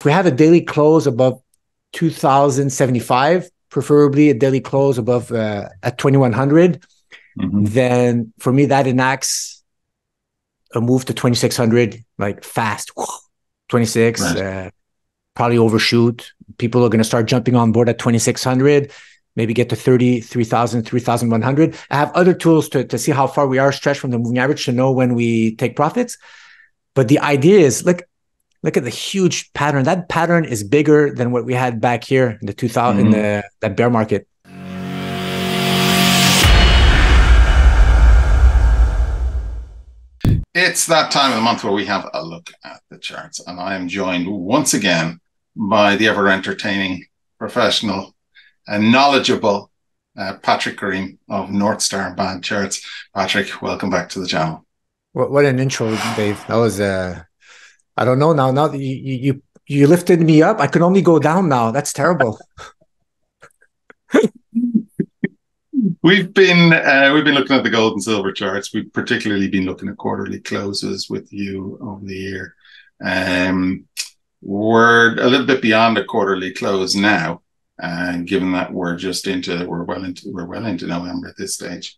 we have a daily close above 2075, preferably a daily close above at 2100, then for me that enacts a move to 2600 like fast. 26, right. Probably overshoot. People are going to start jumping on board at 2600, maybe get to 33,000, 3,100. I have other tools to see how far we are stretched from the moving average to know when we take profits. But the idea is, look at the huge pattern. That pattern is bigger than what we had back here in the 2000 in that bear market. It's that time of the month where we have a look at the charts, and I am joined once again by the ever entertaining, professional, and knowledgeable Patrick Karim of North Star Band Charts. Patrick, welcome back to the channel. What an intro, Dave. That was I don't know now. Now that you lifted me up, I can only go down now. That's terrible. We've been looking at the gold and silver charts. We've particularly been looking at quarterly closes with you over the year. We're a little bit beyond a quarterly close now, and given that we're well into November at this stage.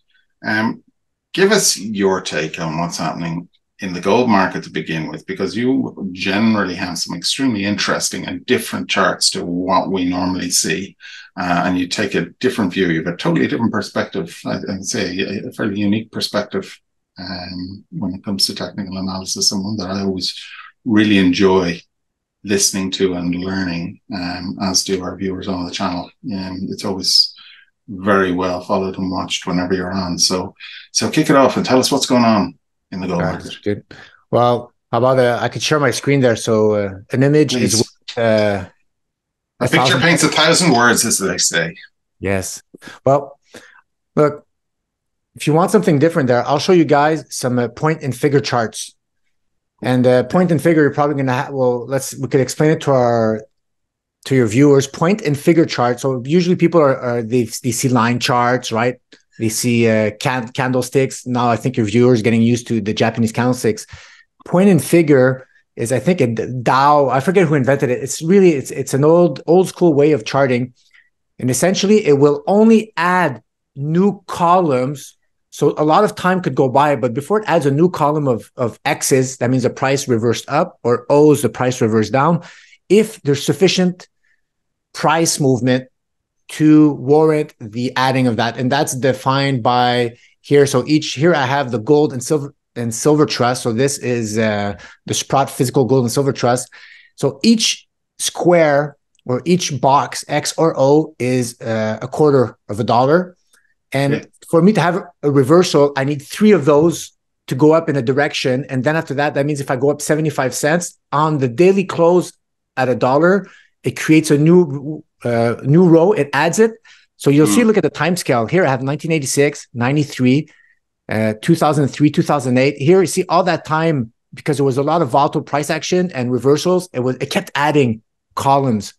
Give us your take on what's happening in the gold market to begin with, because you generally have some extremely interesting and different charts to what we normally see, and you take a different view. You have a totally different perspective. I'd say a fairly unique perspective when it comes to technical analysis, and one that I always really enjoy listening to and learning, as do our viewers on the channel. It's always very well followed and watched whenever you're on. So kick it off and tell us what's going on in the gold market. Good. Well, how about I could share my screen there. So an image is a picture paints 1,000 words, as they say. Yes. Well, look, if you want something different there, I'll show you guys some point and figure charts. And point and figure, you're probably going to have, we could explain it to your viewers. Point and figure charts. So usually people they see line charts, right? They see candlesticks. Now I think your viewers are getting used to the Japanese candlesticks. Point and figure is, I think, a Dow. I forget who invented it. It's an old school way of charting, and essentially it will only add new columns. So a lot of time could go by, but before it adds a new column of X's, that means the price reversed up, or O's, the price reversed down, if there's sufficient price movement to warrant the adding of that. And that's defined by here. So here I have the gold and silver trust. So this is the Sprott Physical Gold and Silver Trust. So each square or each box, X or O, is a quarter of a dollar. And for me to have a reversal, I need 3 of those to go up in a direction. And then after that, that means if I go up 75 cents on the daily close at $1, it creates a new row. It adds it. So you'll see, look at the time scale. Here I have 1986, 93, 2003, 2008. Here you see all that time, because there was a lot of volatile price action and reversals. It kept adding columns.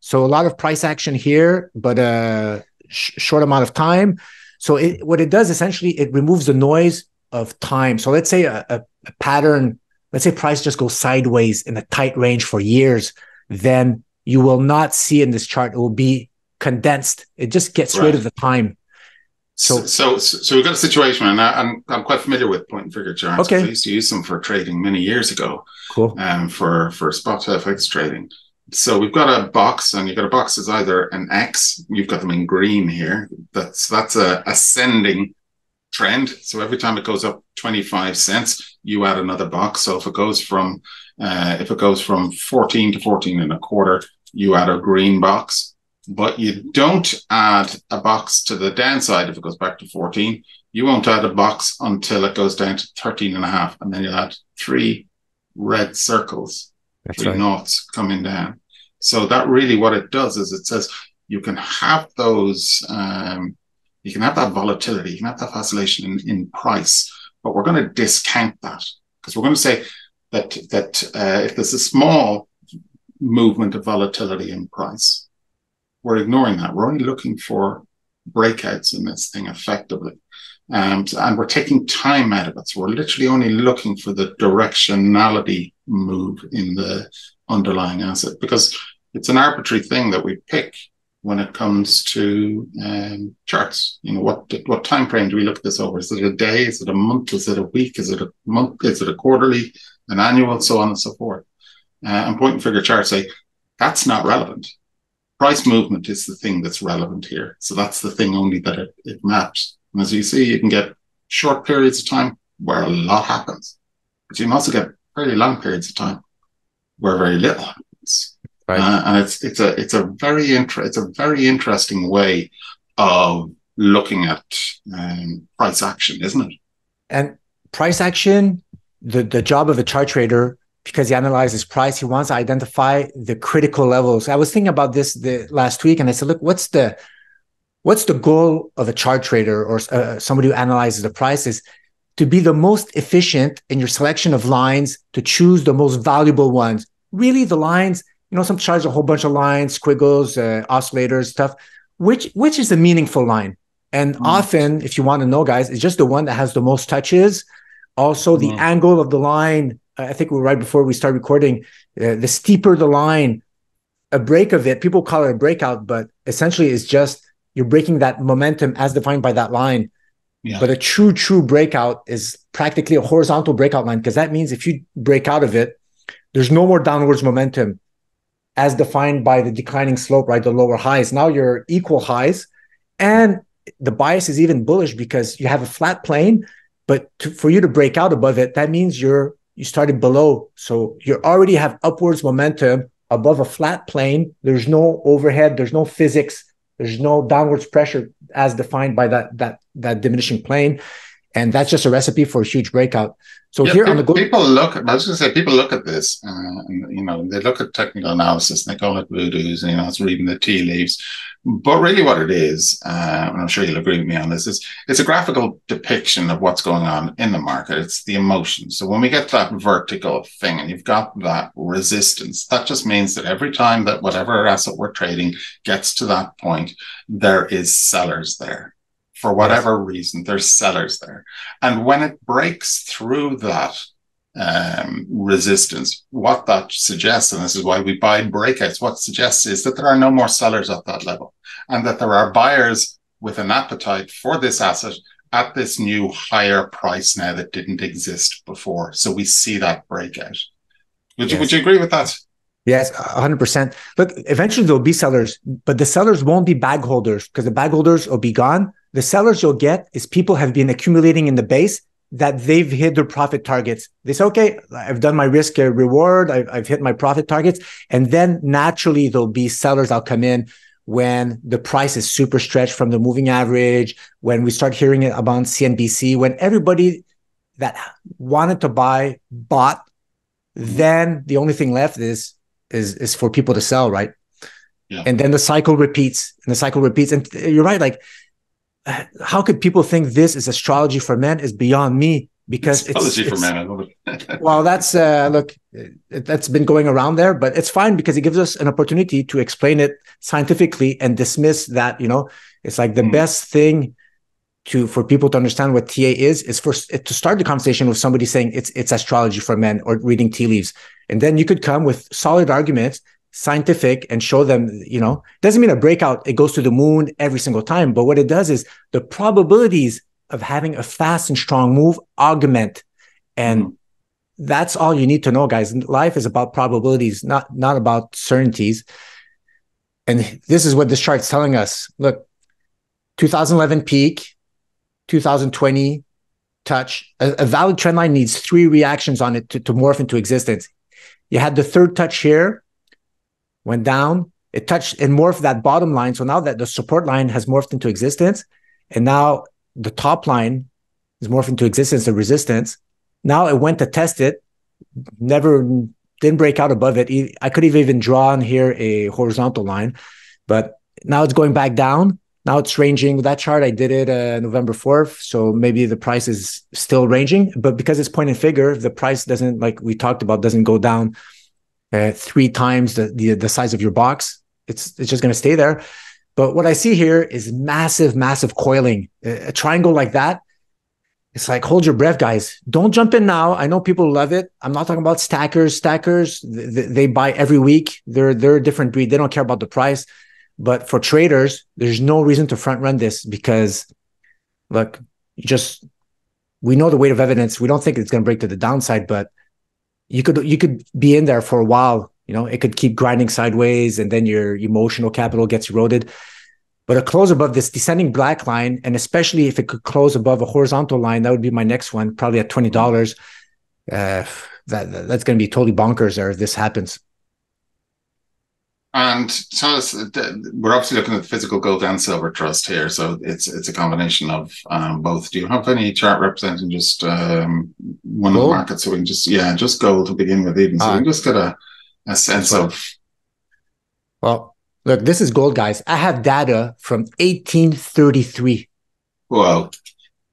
So a lot of price action here, but a short amount of time. So what it does, essentially, it removes the noise of time. So let's say a pattern, let's say price just goes sideways in a tight range for years, then you will not see in this chart. It will be condensed. It just gets rid of the time. So we've got a situation, and I'm quite familiar with point and figure charts. Okay. I used to use them for trading many years ago. Cool. For spot FX trading. So we've got a box, and you've got a box that's either an X. You've got them in green here. That's a ascending trend. So every time it goes up 25 cents, you add another box. So if it goes from 14 to 14 and a quarter, you add a green box. But you don't add a box to the downside if it goes back to 14. You won't add a box until it goes down to 13 and a half, and then you'll add 3 red circles. That's 3 noughts coming down. So that really, what it does is it says you can have those, you can have that volatility, you can have that oscillation in price, but we're going to discount that, because we're going to say that if there's a small movement of volatility in price, we're ignoring that. We're only looking for breakouts in this thing effectively. And we're taking time out of it. So we're literally only looking for the directionality move underlying asset, because it's an arbitrary thing that we pick when it comes to charts. You know, what time frame do we look at this over? Is it a day? Is it a month? Is it a week? Is it a month? Is it a quarterly, an annual, so on and so forth? And point and figure charts say that's not relevant. Price movement is the thing that's relevant here. So that's the thing only that it maps. And as you see, you can get short periods of time where a lot happens, but you can also get fairly long periods of time where very little happens. Right. And it's a very interesting way of looking at price action, isn't it? And price action, the job of a chart trader, because he analyzes price, he wants to identify the critical levels. I was thinking about this the last week, and I said, look, what's the goal of a chart trader or somebody who analyzes the price? Is to be the most efficient in your selection of lines, to choose the most valuable ones. Really, the lines, you know, some charts, a whole bunch of lines, squiggles, oscillators, stuff. Which is a meaningful line? And often, if you want to know, guys, it's just the one that has the most touches. Also, the angle of the line. I think right before we start recording, the steeper the line, a break of it, people call it a breakout, but essentially it's just you're breaking that momentum as defined by that line. Yeah. But a true breakout is practically a horizontal breakout line, because that means if you break out of it, there's no more downwards momentum as defined by the declining slope, right? The lower highs. Now you're equal highs, and the bias is even bullish because you have a flat plane, but for you to break out above it, that means you started below. So you already have upwards momentum above a flat plane. There's no overhead. There's no physics. There's no downwards pressure as defined by that diminishing plane. And that's just a recipe for a huge breakout. So yeah, here on the people look at this, and you know, they look at technical analysis and they call it voodoos, and you know, it's reading the tea leaves. But really, what it is, and I'm sure you'll agree with me on this, is it's a graphical depiction of what's going on in the market. It's the emotion. So when we get that vertical thing, and you've got that resistance, that just means that every time that whatever asset we're trading gets to that point, there is sellers there. For whatever reason, there's sellers there. And when it breaks through that resistance, what that suggests, and this is why we buy breakouts, what it suggests is that there are no more sellers at that level, and that there are buyers with an appetite for this asset at this new higher price now that didn't exist before. So we see that breakout. Would you agree with that? Yes, 100%. Look, eventually there'll be sellers, but the sellers won't be bag holders, because the bag holders will be gone. The sellers you'll get is people have been accumulating in the base that they've hit their profit targets. They say, okay, I've done my risk reward. I've hit my profit targets. And then naturally there'll be sellers that'll come in when the price is super stretched from the moving average, when we start hearing it about CNBC, when everybody that wanted to buy bought, then the only thing left is for people to sell, right? Yeah. And then the cycle repeats, And you're right, like, how could people think this is astrology for men is beyond me, because it's astrology for men. I love it. Well, that's look, that's been going around there, but it's fine because it gives us an opportunity to explain it scientifically and dismiss that. You know, it's like the best thing for people to understand what TA is to start the conversation with somebody saying it's astrology for men or reading tea leaves, and then you could come with solid arguments, scientific, and show them, you know, doesn't mean a breakout, it goes to the moon every single time. But what it does is the probabilities of having a fast and strong move augment. And that's all you need to know, guys. Life is about probabilities, not about certainties. And this is what this chart's telling us. Look, 2011 peak, 2020 touch. A valid trend line needs 3 reactions on it to morph into existence. You had the third touch here, went down, it touched and morphed that bottom line. So now that the support line has morphed into existence, and now the top line is morphed into existence, the resistance. Now it went to test it, didn't break out above it. I could have even drawn here a horizontal line, but now it's going back down. Now it's ranging. With that chart, I did it November 4th. So maybe the price is still ranging, but because it's point and figure, the price doesn't, like we talked about, doesn't go down 3 times the size of your box. It's just going to stay there. But what I see here is massive coiling. A triangle like that, it's like, hold your breath, guys. Don't jump in now. I know people love it. I'm not talking about stackers. Stackers, they buy every week. They're a different breed. They don't care about the price. But for traders, there's no reason to front run this because, look, we know the weight of evidence. We don't think it's going to break to the downside, but you could be in there for a while. You know, it could keep grinding sideways, and then your emotional capital gets eroded. But a close above this descending black line, and especially if it could close above a horizontal line, that would be my next one, probably at $20. That's going to be totally bonkers there if this happens. And tell us, we're obviously looking at the physical gold and silver trust here, so it's a combination of both. Do you have any chart representing just one of the markets, so we can just gold to begin with, even so we can just get a sense of. Well, look, this is gold, guys. I have data from 1833. Whoa.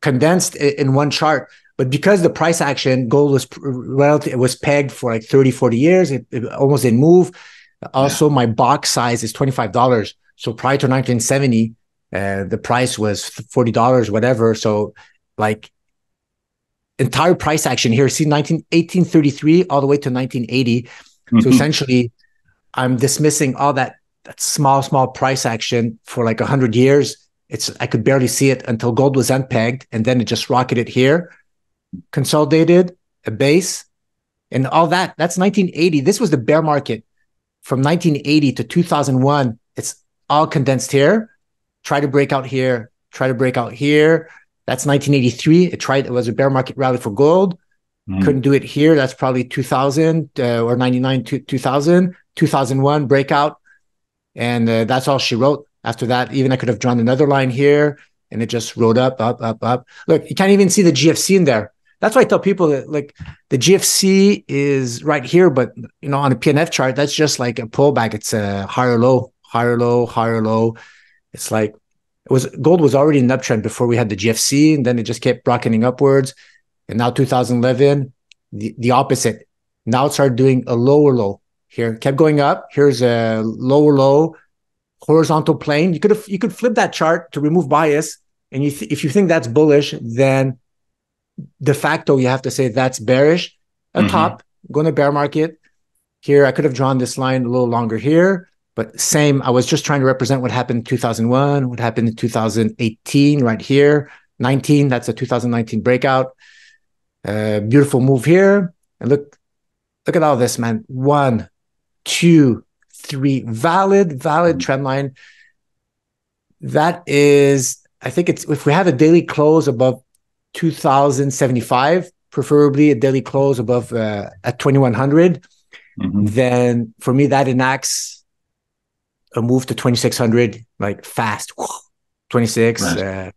Condensed in one chart. But because the price action, gold was pegged for like 30, 40 years, it almost didn't move. Also, my box size is $25. So prior to 1970, the price was $40, whatever. So like entire price action here, see 1833 all the way to 1980. Mm-hmm. So essentially, I'm dismissing all that small price action for like 100 years. I could barely see it until gold was unpegged, and then it just rocketed here, consolidated, a base, and all that. That's 1980. This was the bear market. From 1980 to 2001, it's all condensed here. Try to break out here. Try to break out here. That's 1983. It was a bear market rally for gold. Couldn't do it here. That's probably 2000 or 99 to 2000. 2001 breakout. And that's all she wrote. After that, even I could have drawn another line here, and it just rode up. Look, you can't even see the GFC in there. That's why I tell people that like the GFC is right here, but you know, on a PNF chart, that's just like a pullback. It's a higher low, higher low, higher low. It's like gold was already in an uptrend before we had the GFC, and then it just kept rocketing upwards. And now 2011, the opposite. Now it started doing a lower low here, kept going up. Here's a lower low, horizontal plane. You could flip that chart to remove bias, and if you think that's bullish, then de facto, you have to say that's bearish. Top, going to bear market. Here, I could have drawn this line a little longer here, but same. I was just trying to represent what happened in 2001, what happened in 2018, right here. 19, that's a 2019 breakout. Beautiful move here. And look at all this, man. 1, 2, 3, valid trend line. That is, I think it's, if we have a daily close above 2075, preferably a daily close above at 2100, then for me that enacts a move to 2600, like fast. 26, right.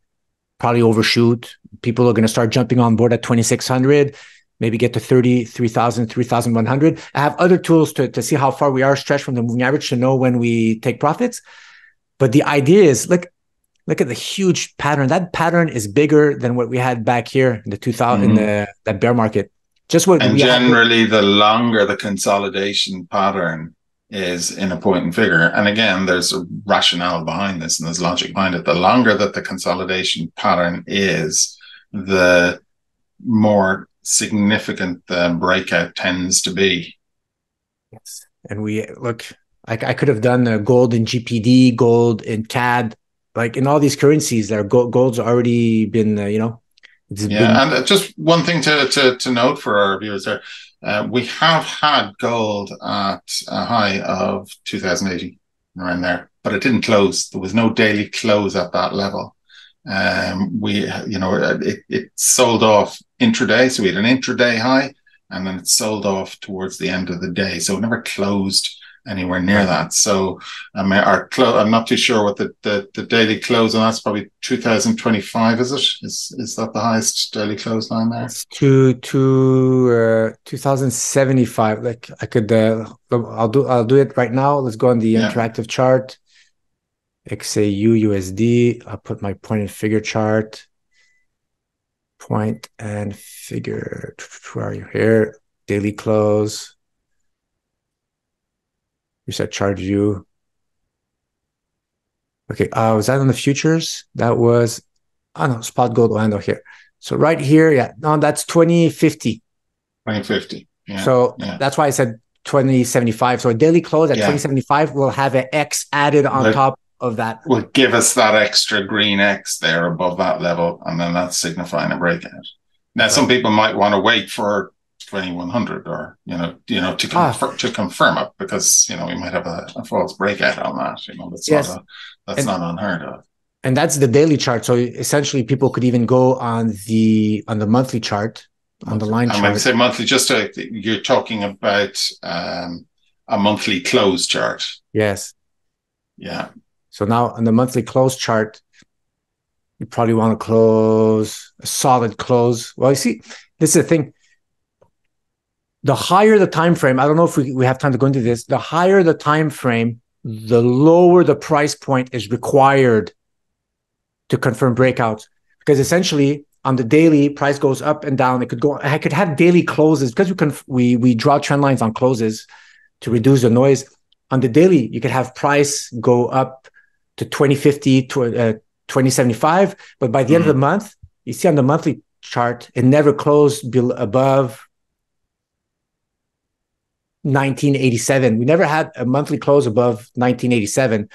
Probably overshoot. People are going to start jumping on board at 2600, maybe get to 33,000, 3,100. I have other tools to see how far we are stretched from the moving average to know when we take profits. But the idea is, look at the huge pattern. That pattern is bigger than what we had back here in the 2000 in that bear market. Just what and generally, the longer the consolidation pattern is in a point and figure, and again, there's a rationale behind this and there's logic behind it. The longer that the consolidation pattern is, the more significant the breakout tends to be. Yes, and we look. I could have done gold in GPD, gold in CAD. Like in all these currencies, there gold's already been, and just one thing to note for our viewers there, we have had gold at a high of 2080 around there, but it didn't close. There was no daily close at that level. It sold off intraday, so we had an intraday high, and then it sold off towards the end of the day, so it never closed anywhere near that. So I'm not too sure what the daily close, and that's probably 2025, is it? Is that the highest daily close line there? It's to 2075. Like I could I'll do it right now. Let's go on the interactive chart. XAU USD. I'll put my point and figure chart. Point and figure. Where are you here? Daily close. Reset chart view. Okay, was that on the futures? That was, no, spot gold Orlando here. So right here, yeah, no, that's 2050. 2050. Yeah. So yeah. that's why I said 2075. So a daily close at 2075 will have an X added on top of that. Will give us that extra green X there above that level, and then that's signifying a breakout. Now, some people might want to wait for 2100, or to confirm it, because we might have a false breakout on that. That's not unheard of. And that's the daily chart. So essentially, people could even go on the monthly chart, on the line chart. And when you say monthly, you're talking about a monthly close chart. Yes. Yeah. So now on the monthly close chart, you probably want to close a solid close. Well, you see, this is the thing. The higher the time frame, I don't know if we have time to go into this. The higher the time frame, the lower the price point is required to confirm breakouts. Because essentially, on the daily, price goes up and down. I could have daily closes because we draw trend lines on closes to reduce the noise. On the daily, you could have price go up to 2050 to 2075, but by the end of the month, you see on the monthly chart, it never closed above 1987. We never had a monthly close above 1987.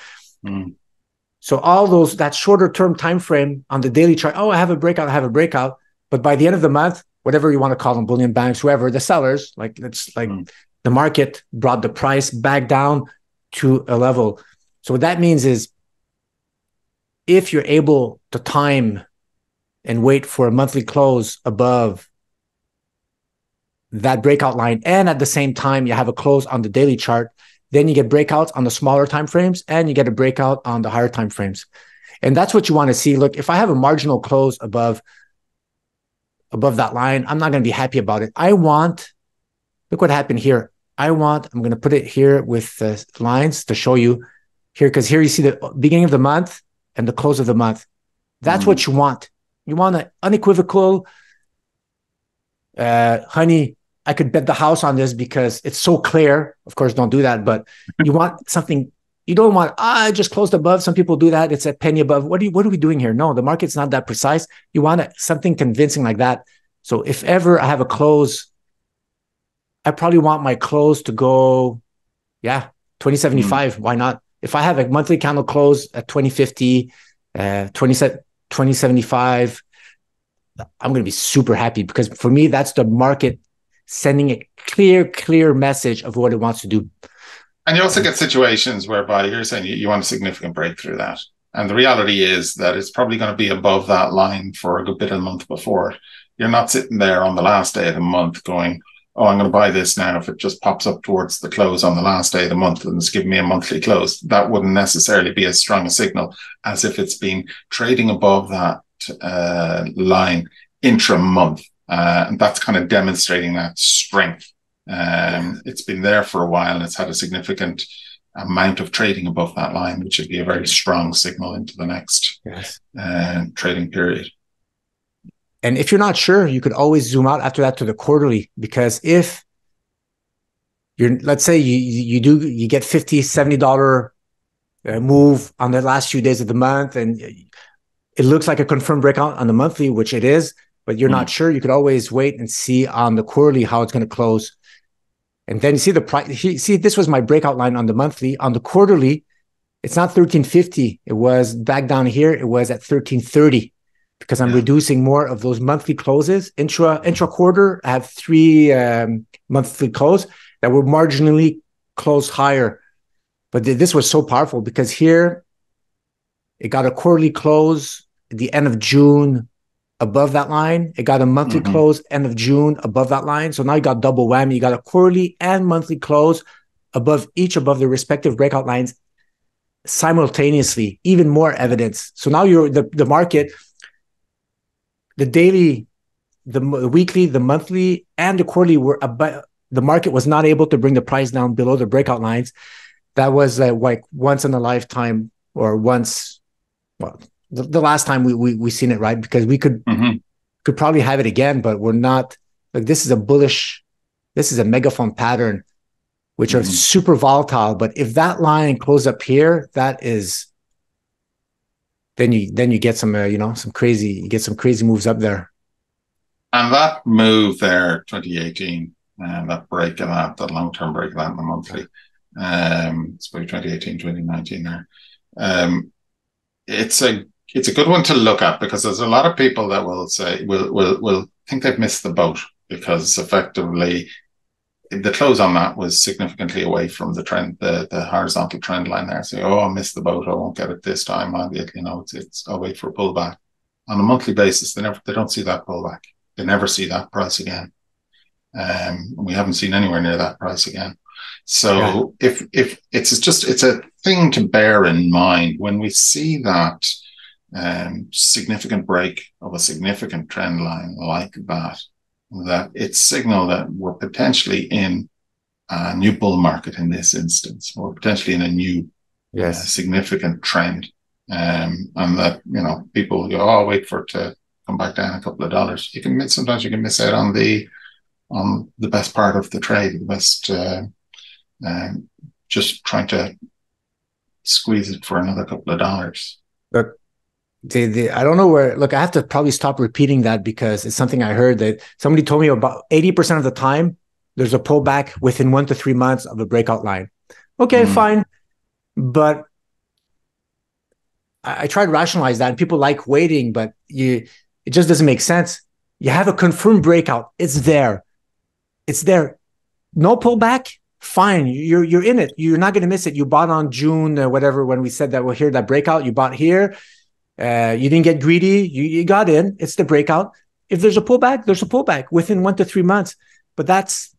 So all that shorter term time frame on the daily chart, I have a breakout. But by the end of the month, whatever you want to call them, bullion banks, whoever, the sellers, the market brought the price back down to a level. So what that means is, if you're able to time and wait for a monthly close above that breakout line, and at the same time you have a close on the daily chart, then you get breakouts on the smaller time frames and you get a breakout on the higher time frames. And that's what you want to see. Look, if I have a marginal close above that line, I'm not going to be happy about it. Look what happened here. I'm going to put it here with the lines to show you here, because here you see the beginning of the month and the close of the month. That's what you want. You want an unequivocal, honey, I could bet the house on this because it's so clear. Of course, don't do that, but you want something. You don't want, I just closed above. Some people do that. It's a penny above. What are we doing here? No, the market's not that precise. You want something convincing like that. So if ever I have a close, I probably want my close to go, 2075. Why not? If I have a monthly candle close at 2050, 2075, I'm going to be super happy, because for me, that's the market sending a clear message of what it wants to do. And you also get situations whereby you're saying you want a significant break through that. And the reality is that it's probably going to be above that line for a good bit of the month before. You're not sitting there on the last day of the month going, I'm going to buy this now. If it just pops up towards the close on the last day of the month and it's giving me a monthly close, that wouldn't necessarily be as strong a signal as if it's been trading above that line intra-month. And that's kind of demonstrating that strength. It's been there for a while, and it's had a significant amount of trading above that line, which would be a very strong signal into the next trading period. And if you're not sure, you could always zoom out after that to the quarterly, because if let's say you get $50, $70 move on the last few days of the month, and it looks like a confirmed breakout on the monthly, which it is, but you're not sure, you could always wait and see on the quarterly how it's going to close. And then you see the price. See, this was my breakout line on the monthly. On the quarterly, it's not 1350. It was back down here. It was at 1330, because I'm reducing more of those monthly closes. Intra quarter, I have 3 monthly close that were marginally closed higher. But this was so powerful, because here it got a quarterly close at the end of June above that line. It got a monthly close end of June above that line. So now you got double whammy. You got a quarterly and monthly close above the respective breakout lines simultaneously. Even more evidence. So now you're the market, the daily, the weekly, the monthly, and the quarterly were about. The market was not able to bring the price down below the breakout lines. That was like once in a lifetime, or once. Well, the last time we seen it, right? Because we could probably have it again, but we're not. Like, this is a megaphone pattern, which are super volatile. But if that line closes up here, that is, then you get some some crazy moves up there. And that move there, 2018, that break of that long-term break of that in the monthly, it's probably 2018, 2019 there. It's a good one to look at because there's a lot of people that will say will think they've missed the boat because effectively the close on that was significantly away from the trend, the horizontal trend line there. So, oh, I missed the boat. I won't get it this time. I'll wait for a pullback. On a monthly basis, they don't see that pullback. They never see that price again. We haven't seen anywhere near that price again. So if it's a thing to bear in mind when we see that significant break of a significant trend line like that it's signal that we're potentially in a new bull market in this instance, or potentially in a new significant trend. And that, people go, oh, wait for it to come back down a couple of dollars. Sometimes you can miss out on the best part of the trade, the best just trying to squeeze it for another couple of dollars. Look, I don't know where. Look, I have to probably stop repeating that because it's something I heard that somebody told me about 80% of the time there's a pullback within 1 to 3 months of a breakout line. Okay, fine, but I tried to rationalize that, and people like waiting, but it just doesn't make sense. You have a confirmed breakout. It's there. No pullback. Fine. You're in it. You're not going to miss it. You bought on June, whatever, when we said that we'll hear that breakout. You bought here. You didn't get greedy. You got in. It's the breakout. If there's a pullback, there's a pullback within 1 to 3 months. But that's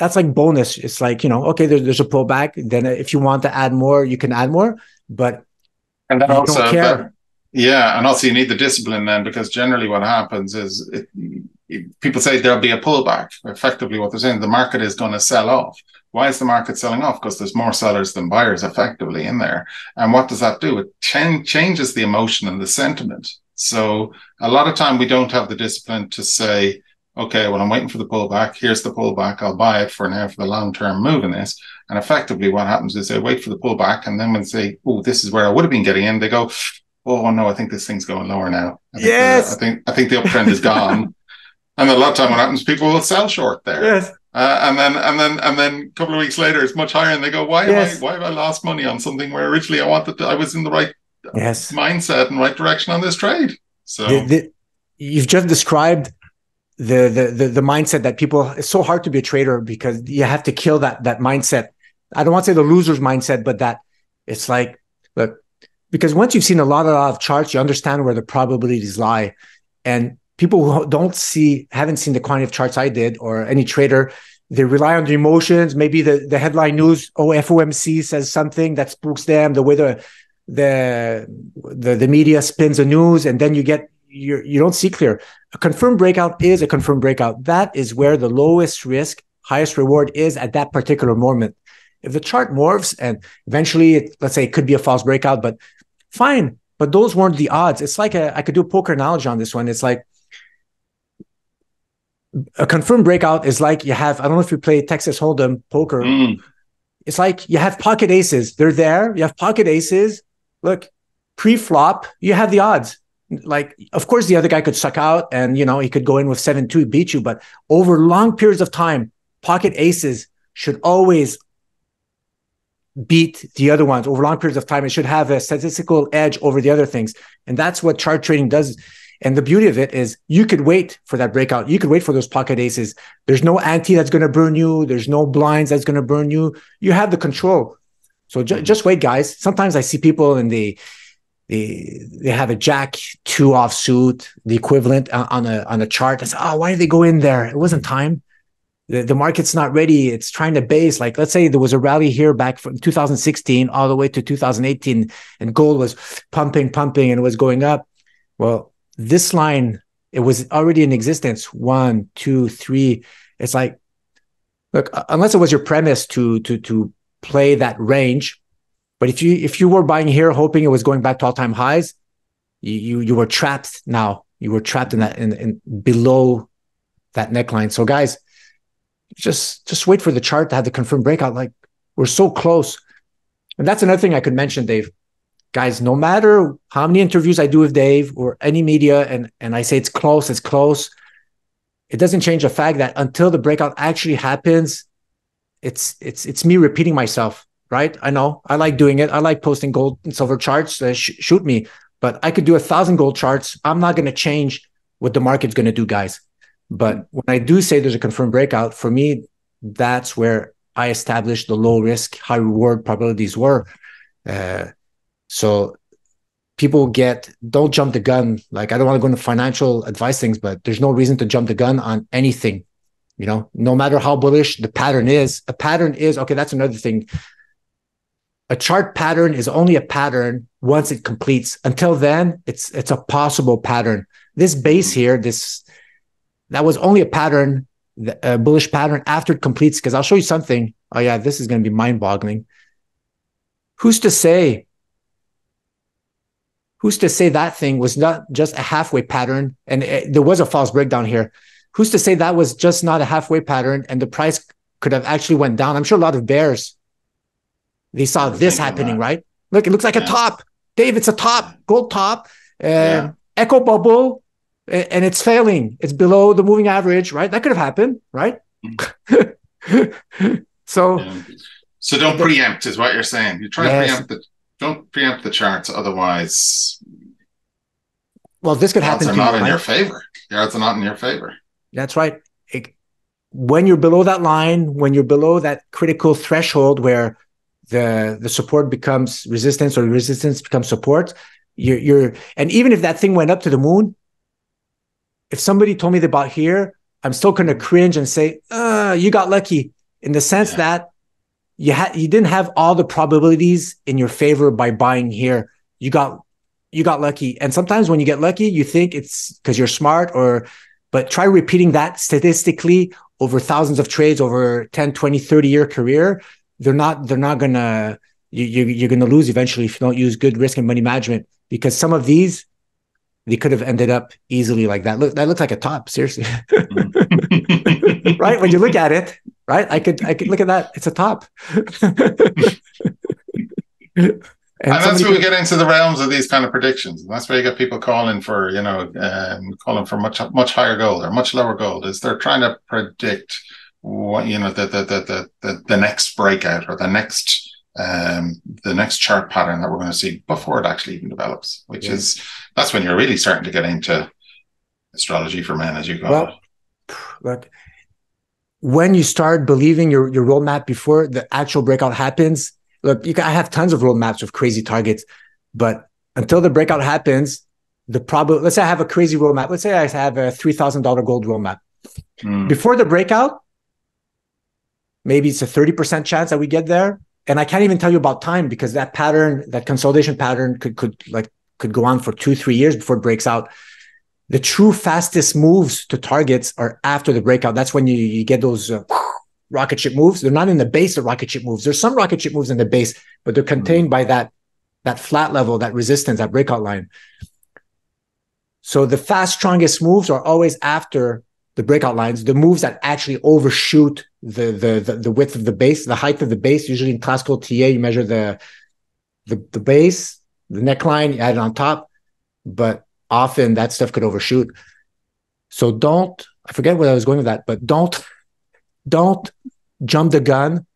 like bonus. It's like, okay, there's a pullback. Then if you want to add more, you can add more. But and then also don't care. And also you need the discipline then, because generally what happens is people say there'll be a pullback. Effectively, what they're saying, the market is going to sell off. Why is the market selling off? Because there's more sellers than buyers effectively in there. And what does that do? It changes the emotion and the sentiment. So a lot of time we don't have the discipline to say, okay, well, I'm waiting for the pullback. Here's the pullback. I'll buy it for now for the long-term move in this. And effectively what happens is they wait for the pullback. And then when they say, oh, this is where I would have been getting in, they go, oh, no, I think this thing's going lower now. I think the uptrend is gone. And a lot of time what happens, people will sell short there. Yes. And then a couple of weeks later, it's much higher, and they go, why have I lost money on something where originally I was in the right mindset and right direction on this trade? So you've just described the mindset that people. It's so hard to be a trader because you have to kill that mindset. I don't want to say the loser's mindset, but that it's like, look, because once you've seen a lot of charts, you understand where the probabilities lie, and people who haven't seen the quantity of charts I did, or any trader, they rely on the emotions. Maybe the headline news, FOMC says something that spooks them, the way the media spins the news, and then you don't see clear. A confirmed breakout is a confirmed breakout. That is where the lowest risk, highest reward is at that particular moment. If the chart morphs and eventually, let's say it could be a false breakout, but fine. But those weren't the odds. It's like I could do a poker analogy on this one. It's like, a confirmed breakout is like you have, I don't know if you play Texas Hold'em poker. It's like you have pocket aces. They're there. You have pocket aces. Look, pre-flop, you have the odds. Like, of course, the other guy could suck out and, he could go in with 7-2, beat you. But over long periods of time, pocket aces should always beat the other ones. Over long periods of time, it should have a statistical edge over the other things. And that's what chart trading does. And the beauty of it is you could wait for that breakout. You could wait for those pocket aces. There's no ante that's going to burn you. There's no blinds that's going to burn you. You have the control. So just wait, guys. Sometimes I see people and they have a Jack 2 offsuit, the equivalent on a chart. I say, oh, why did they go in there? It wasn't time. The market's not ready. It's trying to base. Like, let's say there was a rally here back from 2016 all the way to 2018, and gold was pumping, and it was going up. Well, this line, it was already in existence. 1, 2, 3. It's like, look, unless it was your premise to play that range, but if you were buying here hoping it was going back to all-time highs, you were trapped now. You were trapped in that in below that neckline. So guys, just wait for the chart to have the confirmed breakout. Like, we're so close. And that's another thing I could mention, Dave. Guys, no matter how many interviews I do with Dave or any media, and I say it's close, it doesn't change the fact that until the breakout actually happens, it's me repeating myself, right? I know I like doing it. I like posting gold and silver charts. Shoot me, but I could do 1,000 gold charts. I'm not going to change what the market's going to do, guys. But when I do say there's a confirmed breakout, for me, that's where I established the low risk, high reward probabilities were. So people don't jump the gun. Like, I don't want to go into financial advice things, but there's no reason to jump the gun on anything. No matter how bullish the pattern is, okay, that's another thing. A chart pattern is only a pattern once it completes. Until then, it's a possible pattern. This base here, that was only a pattern, a bullish pattern after it completes, because I'll show you something. Oh yeah, this is going to be mind-boggling. Who's to say that thing was not just a halfway pattern, and there was a false breakdown here? Who's to say that was just not a halfway pattern and the price could have actually went down? I'm sure a lot of bears, they saw this happening, right? Look, it looks like a top. Dave, it's a top, gold top, echo bubble, and it's failing. It's below the moving average, right? That could have happened, right? So don't preempt is what you're saying. You try to don't preempt the charts, otherwise. Well, this could happen. The odds are not in your favor. The odds are not in your favor. That's right. When you're below that line, when you're below that critical threshold where the support becomes resistance or resistance becomes support, and even if that thing went up to the moon, if somebody told me they bought here, I'm still going to cringe and say, you got lucky, in the sense that you didn't have all the probabilities in your favor by buying here. You got lucky. And sometimes when you get lucky, you think it's because you're smart, but try repeating that statistically over thousands of trades over 10, 20, 30-year career. They're not gonna, you're gonna lose eventually if you don't use good risk and money management, because some of these, they could have ended up easily like that. Look, that looks like a top, seriously. Right? When you look at it, right? I could look at that. It's a top. And that's where we get into the realms of these kind of predictions. And that's where you get people calling for, much higher gold or much lower gold. Is they're trying to predict what, the next breakout or the next chart pattern that we're going to see before it actually even develops, that's when you're really starting to get into astrology for men, as you call it. Look, when you start believing your roadmap before the actual breakout happens, look, I have tons of roadmaps with crazy targets, but until the breakout happens, let's say I have a crazy roadmap. Let's say I have a $3,000 gold roadmap. Before the breakout, maybe it's a 30% chance that we get there. And I can't even tell you about time, because that pattern, that consolidation pattern could go on for 2-3 years before it breaks out. The true fastest moves to targets are after the breakout. That's when you get those rocket ship moves. They're not in the base of rocket ship moves. There's some rocket ship moves in the base, but they're contained by that flat level, that resistance, that breakout line. So the fast, strongest moves are always after the breakout lines, the moves that actually overshoot the width of the base, the height of the base. Usually in classical TA, you measure the base, the neckline, you add it on top, but often that stuff could overshoot. So I forget where I was going with that, but don't jump the gun.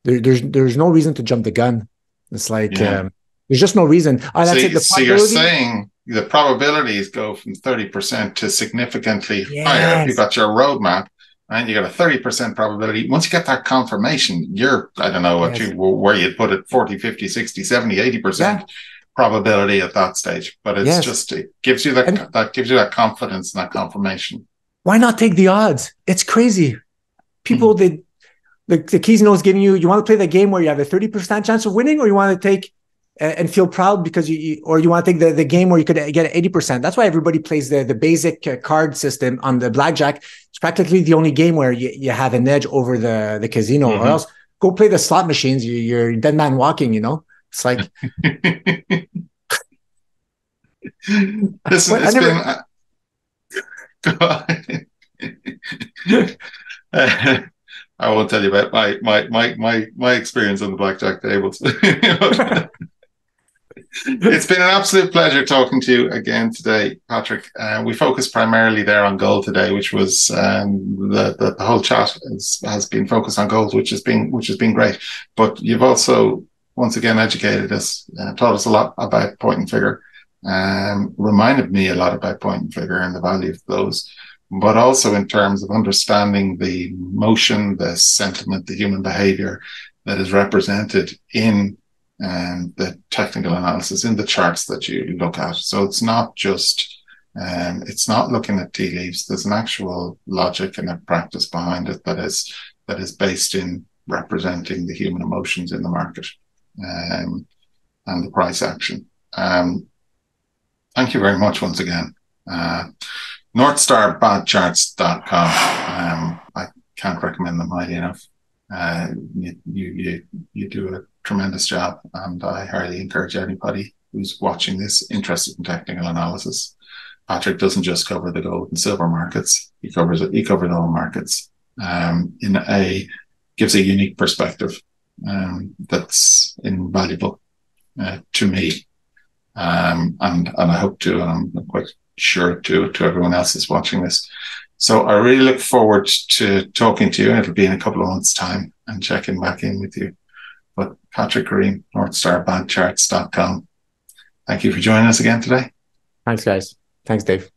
There's no reason to jump the gun. It's like, there's just no reason. So you're saying the probabilities go from 30% to significantly higher. If you've got your roadmap and you got a 30% probability, once you get that confirmation, I don't know where you'd put it, 40, 50, 60, 70, 80% probability at that stage. But it's it gives you that confidence and that confirmation. Why not take the odds? It's crazy. People the Keys is giving you want to play the game where you have a 30% chance of winning, or you want to take and feel proud because or you want to take the game where you could get 80%. That's why everybody plays the basic card system on the blackjack. It's practically the only game where you have an edge over the casino, or else go play the slot machines. You're dead man walking, It's like I won't tell you about my experience on the blackjack tables. It's been an absolute pleasure talking to you again today, Patrick. We focused primarily there on gold today, which was the whole chat has been focused on gold, which has been great. But you've also once again educated us, taught us a lot about point and figure, reminded me a lot about point and figure and the value of those. But also in terms of understanding the motion, the sentiment, the human behavior that is represented in the technical analysis in the charts that you look at. So it's not just, it's not looking at tea leaves. There's an actual logic and a practice behind it that is based in representing the human emotions in the market, and the price action. Thank you very much once again. NorthStarBadCharts.com. I can't recommend them highly enough. You do a tremendous job, and I highly encourage anybody who's watching this interested in technical analysis. Patrick doesn't just cover the gold and silver markets; he covers all markets. Gives a unique perspective that's invaluable to me, and I hope to, and I'm quite sure to everyone else that's watching this. So I really look forward to talking to you, and it'll be in a couple of months' time, and checking back in with you. But Patrick Karim, NorthStarBadCharts.com. Thank you for joining us again today. Thanks, guys. Thanks, Dave.